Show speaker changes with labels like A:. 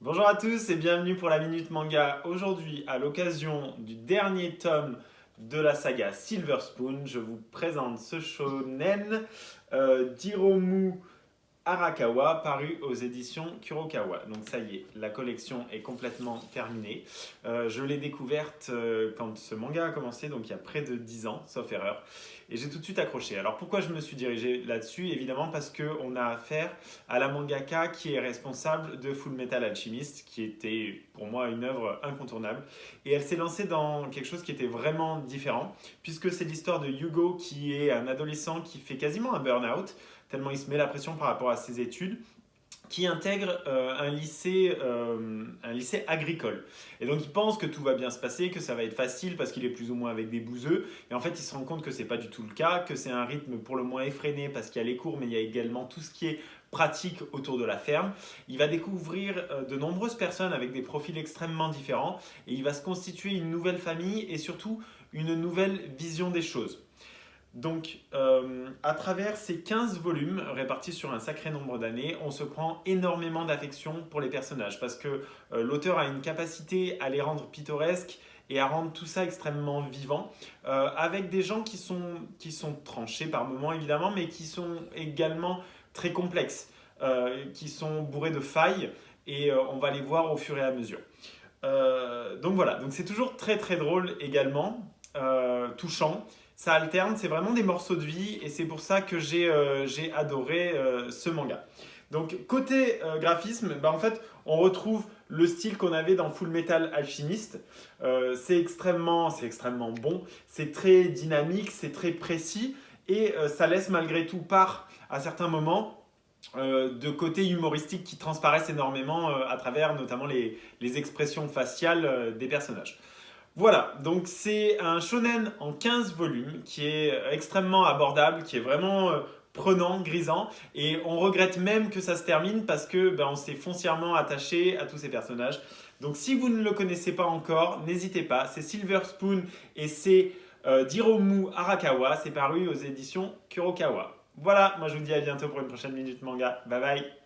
A: Bonjour à tous et bienvenue pour la Minute Manga. Aujourd'hui, à l'occasion du dernier tome de la saga Silver Spoon, je vous présente ce shonen d'Hiromu Arakawa, paru aux éditions Kurokawa. Donc ça y est, la collection est complètement terminée. Je l'ai découverte quand ce manga a commencé, donc il y a près de 10 ans, sauf erreur. Et j'ai tout de suite accroché. Alors pourquoi je me suis dirigé là-dessus? Évidemment parce qu'on a affaire à la mangaka qui est responsable de Full Metal Alchemist, qui était pour moi une œuvre incontournable. Et elle s'est lancée dans quelque chose qui était vraiment différent, puisque c'est l'histoire de Hugo qui est un adolescent qui fait quasiment un burn-out tellement il se met la pression par rapport à ses études, qui intègre un lycée agricole. Et donc il pense que tout va bien se passer, que ça va être facile parce qu'il est plus ou moins avec des bouseux. Et en fait, il se rend compte que c'est pas du tout le cas, que c'est un rythme pour le moins effréné parce qu'il y a les cours, mais il y a également tout ce qui est pratique autour de la ferme. Il va découvrir de nombreuses personnes avec des profils extrêmement différents et il va se constituer une nouvelle famille et surtout une nouvelle vision des choses. Donc, à travers ces 15 volumes répartis sur un sacré nombre d'années, on se prend énormément d'affection pour les personnages parce que l'auteur a une capacité à les rendre pittoresques et à rendre tout ça extrêmement vivant, avec des gens qui sont tranchés par moments évidemment, mais qui sont également très complexes, qui sont bourrés de failles et on va les voir au fur et à mesure. Donc voilà, donc c'est toujours très très drôle également, touchant. Ça alterne, c'est vraiment des morceaux de vie et c'est pour ça que j'ai adoré ce manga. Donc côté graphisme, bah, en fait on retrouve le style qu'on avait dans Full Metal Alchemist. C'est extrêmement bon, c'est très dynamique, c'est très précis et ça laisse malgré tout part à certains moments de côté humoristique qui transparaissent énormément à travers notamment les expressions faciales des personnages. Voilà, donc c'est un shonen en 15 volumes qui est extrêmement abordable, qui est vraiment prenant, grisant, et on regrette même que ça se termine parce que on s'est foncièrement attaché à tous ces personnages. Donc si vous ne le connaissez pas encore, n'hésitez pas, c'est Silver Spoon et c'est d'Hiromu Arakawa, c'est paru aux éditions Kurokawa. Voilà, moi je vous dis à bientôt pour une prochaine Minute Manga. Bye bye.